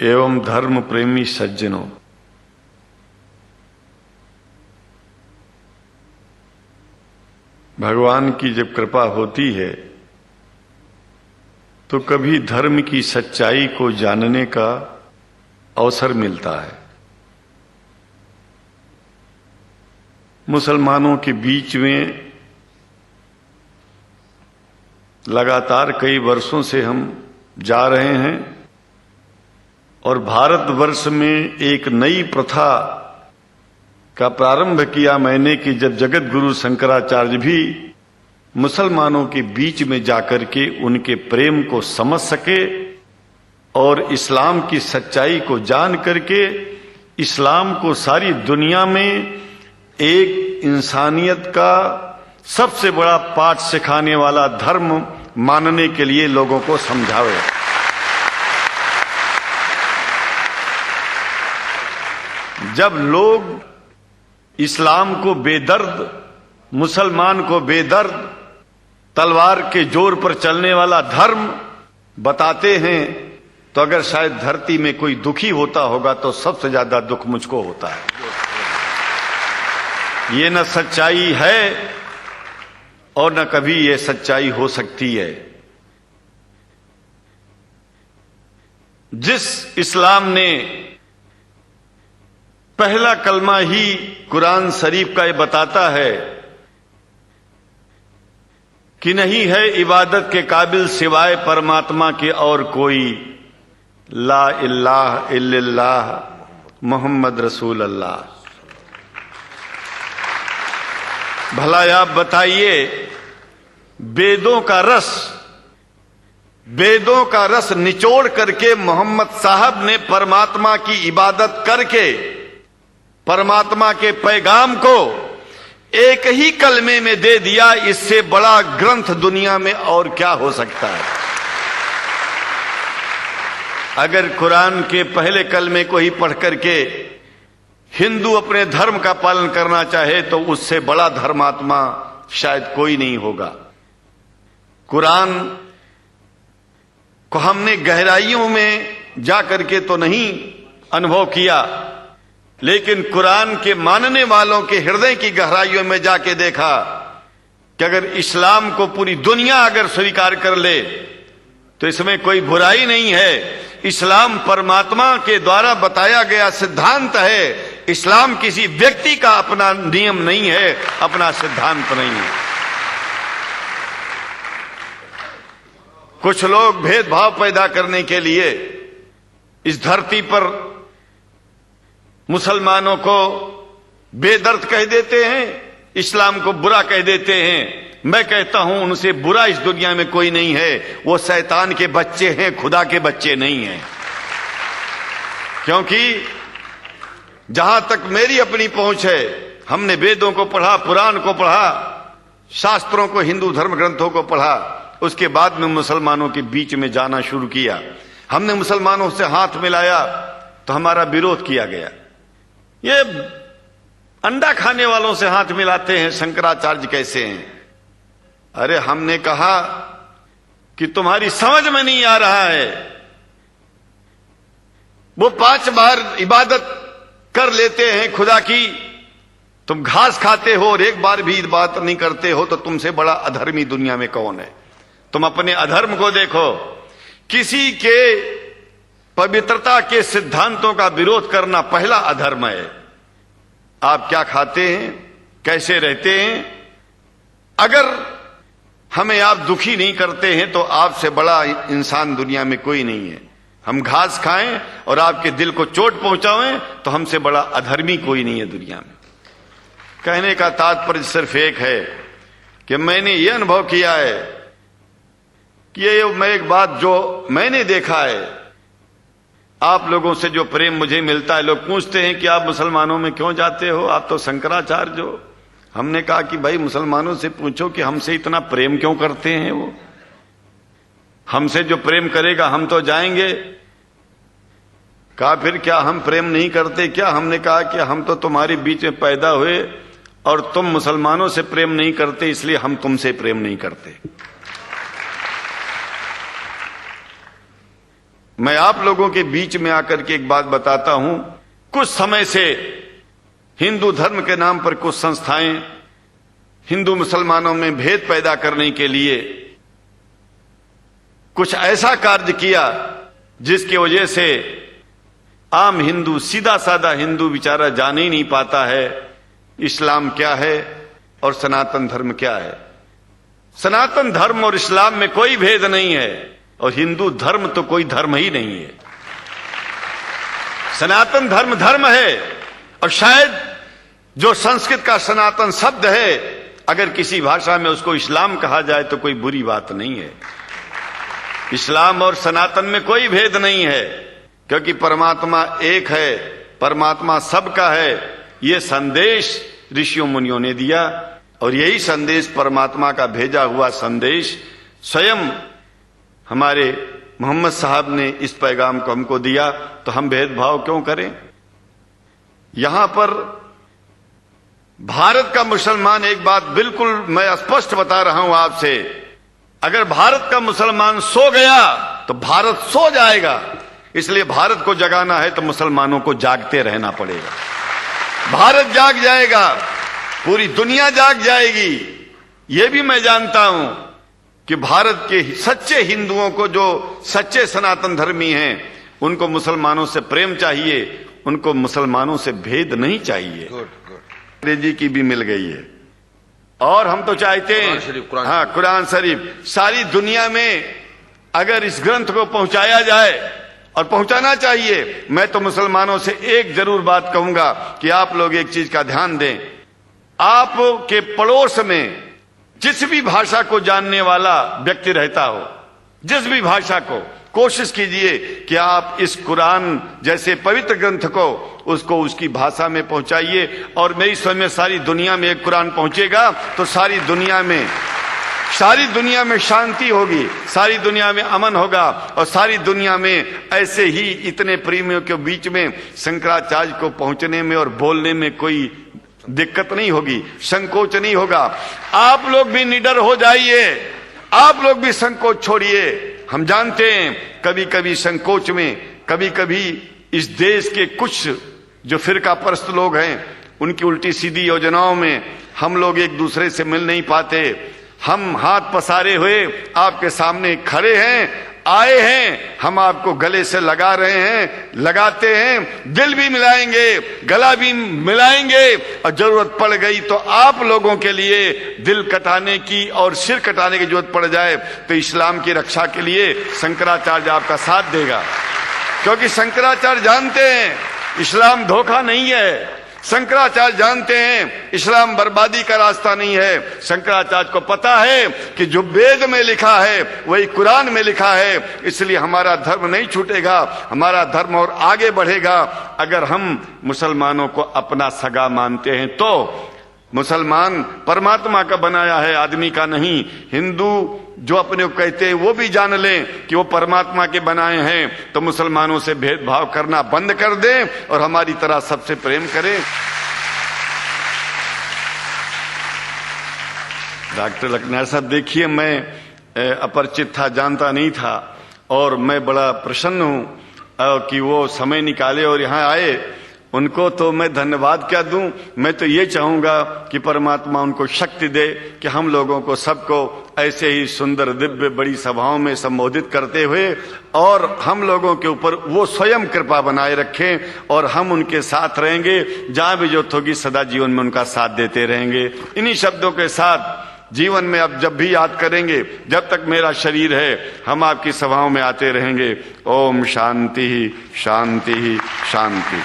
एवं धर्म प्रेमी सज्जनों, भगवान की जब कृपा होती है तो कभी धर्म की सच्चाई को जानने का अवसर मिलता है। मुसलमानों के बीच में लगातार कई वर्षों से हम जा रहे हैं और भारतवर्ष में एक नई प्रथा का प्रारंभ किया मैंने कि जब जगत गुरु शंकराचार्य भी मुसलमानों के बीच में जाकर के उनके प्रेम को समझ सके और इस्लाम की सच्चाई को जान करके इस्लाम को सारी दुनिया में एक इंसानियत का सबसे बड़ा पाठ सिखाने वाला धर्म मानने के लिए लोगों को समझावे। जब लोग इस्लाम को बेदर्द, मुसलमान को बेदर्द, तलवार के जोर पर चलने वाला धर्म बताते हैं तो अगर शायद धरती में कोई दुखी होता होगा तो सबसे ज्यादा दुख मुझको होता है। ये न सच्चाई है और न कभी ये सच्चाई हो सकती है। जिस इस्लाम ने पहला कलमा ही कुरान शरीफ का ये बताता है कि नहीं है इबादत के काबिल सिवाय परमात्मा के और कोई, ला इलाहा इल्लल्लाह मोहम्मद रसूल अल्लाह। भला आप बताइए, वेदों का रस निचोड़ करके मोहम्मद साहब ने परमात्मा की इबादत करके परमात्मा के पैगाम को एक ही कलमे में दे दिया। इससे बड़ा ग्रंथ दुनिया में और क्या हो सकता है। अगर कुरान के पहले कलमे को ही पढ़ करके हिंदू अपने धर्म का पालन करना चाहे तो उससे बड़ा धर्मात्मा शायद कोई नहीं होगा। कुरान को हमने गहराइयों में जा करके तो नहीं अनुभव किया, लेकिन कुरान के मानने वालों के हृदय की गहराइयों में जाके देखा कि अगर इस्लाम को पूरी दुनिया अगर स्वीकार कर ले तो इसमें कोई बुराई नहीं है। इस्लाम परमात्मा के द्वारा बताया गया सिद्धांत है। इस्लाम किसी व्यक्ति का अपना नियम नहीं है, अपना सिद्धांत नहीं है। कुछ लोग भेदभाव पैदा करने के लिए इस धरती पर मुसलमानों को बेदर्द कह देते हैं, इस्लाम को बुरा कह देते हैं। मैं कहता हूं उनसे बुरा इस दुनिया में कोई नहीं है। वो शैतान के बच्चे हैं, खुदा के बच्चे नहीं हैं। क्योंकि जहां तक मेरी अपनी पहुंच है, हमने वेदों को पढ़ा, पुराण को पढ़ा, शास्त्रों को, हिंदू धर्म ग्रंथों को पढ़ा। उसके बाद में मुसलमानों के बीच में जाना शुरू किया। हमने मुसलमानों से हाथ मिलाया तो हमारा विरोध किया गया। ये अंडा खाने वालों से हाथ मिलाते हैं, शंकराचार्य कैसे हैं? अरे हमने कहा कि तुम्हारी समझ में नहीं आ रहा है। वो 5 बार इबादत कर लेते हैं खुदा की, तुम घास खाते हो और एक बार भी इबादत नहीं करते हो, तो तुमसे बड़ा अधर्मी दुनिया में कौन है? तुम अपने अधर्म को देखो। किसी के पवित्रता के सिद्धांतों का विरोध करना पहला अधर्म है। आप क्या खाते हैं, कैसे रहते हैं, अगर हमें आप दुखी नहीं करते हैं तो आपसे बड़ा इंसान दुनिया में कोई नहीं है। हम घास खाएं और आपके दिल को चोट पहुंचाएं तो हमसे बड़ा अधर्मी कोई नहीं है दुनिया में। कहने का तात्पर्य सिर्फ एक है कि मैंने ये अनुभव किया है कि ये मैं एक बात जो मैंने देखा है, आप लोगों से जो प्रेम मुझे मिलता है, लोग पूछते हैं कि आप मुसलमानों में क्यों जाते हो, आप तो शंकराचार्य हो। हमने कहा कि भाई मुसलमानों से पूछो कि हमसे इतना प्रेम क्यों करते हैं। वो हमसे जो प्रेम करेगा हम तो जाएंगे। कहा फिर क्या हम प्रेम नहीं करते क्या? हमने कहा कि हम तो तुम्हारे बीच में पैदा हुए और तुम मुसलमानों से प्रेम नहीं करते, इसलिए हम तुमसे प्रेम नहीं करते। मैं आप लोगों के बीच में आकर के एक बात बताता हूं। कुछ समय से हिंदू धर्म के नाम पर कुछ संस्थाएं हिंदू मुसलमानों में भेद पैदा करने के लिए कुछ ऐसा कार्य किया जिसकी वजह से आम हिंदू, सीधा साधा हिंदू बेचारा जान ही नहीं पाता है इस्लाम क्या है और सनातन धर्म क्या है। सनातन धर्म और इस्लाम में कोई भेद नहीं है और हिंदू धर्म तो कोई धर्म ही नहीं है। सनातन धर्म धर्म है और शायद जो संस्कृत का सनातन शब्द है, अगर किसी भाषा में उसको इस्लाम कहा जाए तो कोई बुरी बात नहीं है। इस्लाम और सनातन में कोई भेद नहीं है, क्योंकि परमात्मा एक है, परमात्मा सबका है। ये संदेश ऋषियों मुनियों ने दिया और यही संदेश, परमात्मा का भेजा हुआ संदेश, स्वयं हमारे मोहम्मद साहब ने इस पैगाम को हमको दिया। तो हम भेदभाव क्यों करें? यहां पर भारत का मुसलमान, एक बात बिल्कुल मैं स्पष्ट बता रहा हूं आपसे, अगर भारत का मुसलमान सो गया तो भारत सो जाएगा। इसलिए भारत को जगाना है तो मुसलमानों को जागते रहना पड़ेगा। भारत जाग जाएगा, पूरी दुनिया जाग जाएगी। यह भी मैं जानता हूं कि भारत के सच्चे हिंदुओं को, जो सच्चे सनातन धर्मी हैं, उनको मुसलमानों से प्रेम चाहिए, उनको मुसलमानों से भेद नहीं चाहिए। अंग्रेजी की भी मिल गई है और हम तो चाहते हैं, हाँ, कुरान शरीफ सारी दुनिया में अगर इस ग्रंथ को पहुंचाया जाए, और पहुंचाना चाहिए। मैं तो मुसलमानों से एक जरूर बात कहूंगा कि आप लोग एक चीज का ध्यान दें। आपके पड़ोस में जिस भी भाषा को जानने वाला व्यक्ति रहता हो, जिस भी भाषा को, कोशिश कीजिए कि आप इस कुरान जैसे पवित्र ग्रंथ को उसको उसकी भाषा में पहुंचाइए। और मेरी समझ में सारी दुनिया में एक कुरान पहुंचेगा तो सारी दुनिया में शांति होगी, सारी दुनिया में अमन होगा और सारी दुनिया में ऐसे ही इतने प्रेमियों के बीच में शंकराचार्य को पहुंचने में और बोलने में कोई दिक्कत नहीं होगी, संकोच नहीं होगा। आप लोग भी निडर हो जाइए, आप लोग भी संकोच छोड़िए। हम जानते हैं कभी कभी संकोच में, कभी कभी इस देश के कुछ जो फिरका परस्त लोग हैं, उनकी उल्टी सीधी योजनाओं में हम लोग एक दूसरे से मिल नहीं पाते। हम हाथ पसारे हुए आपके सामने खड़े हैं, आए हैं, हम आपको गले से लगा रहे हैं, लगाते हैं, दिल भी मिलाएंगे, गला भी मिलाएंगे और जरूरत पड़ गई तो आप लोगों के लिए दिल कटाने की और सिर कटाने की जरूरत पड़ जाए तो इस्लाम की रक्षा के लिए शंकराचार्य आपका साथ देगा। क्योंकि शंकराचार्य जानते हैं इस्लाम धोखा नहीं है, शंकराचार्य जानते हैं इस्लाम बर्बादी का रास्ता नहीं है। शंकराचार्य को पता है कि जो वेद में लिखा है वही कुरान में लिखा है, इसलिए हमारा धर्म नहीं छूटेगा, हमारा धर्म और आगे बढ़ेगा। अगर हम मुसलमानों को अपना सगा मानते हैं तो मुसलमान परमात्मा का बनाया है, आदमी का नहीं। हिंदू जो अपने को कहते हैं वो भी जान लें कि वो परमात्मा के बनाए हैं, तो मुसलमानों से भेदभाव करना बंद कर दें और हमारी तरह सबसे प्रेम करें। डॉक्टर लखनार साहब, देखिए मैं अपरिचित था, जानता नहीं था और मैं बड़ा प्रसन्न हूं कि वो समय निकाले और यहाँ आए। उनको तो मैं धन्यवाद क्या दूं, मैं तो ये चाहूंगा कि परमात्मा उनको शक्ति दे कि हम लोगों को सबको ऐसे ही सुंदर दिव्य बड़ी सभाओं में संबोधित करते हुए और हम लोगों के ऊपर वो स्वयं कृपा बनाए रखें और हम उनके साथ रहेंगे, जहां भी जरूरत होगी सदा जीवन में उनका साथ देते रहेंगे। इन्हीं शब्दों के साथ जीवन में अब जब भी याद करेंगे, जब तक मेरा शरीर है, हम आपकी सभाओं में आते रहेंगे। ओम शांति शांति शांति।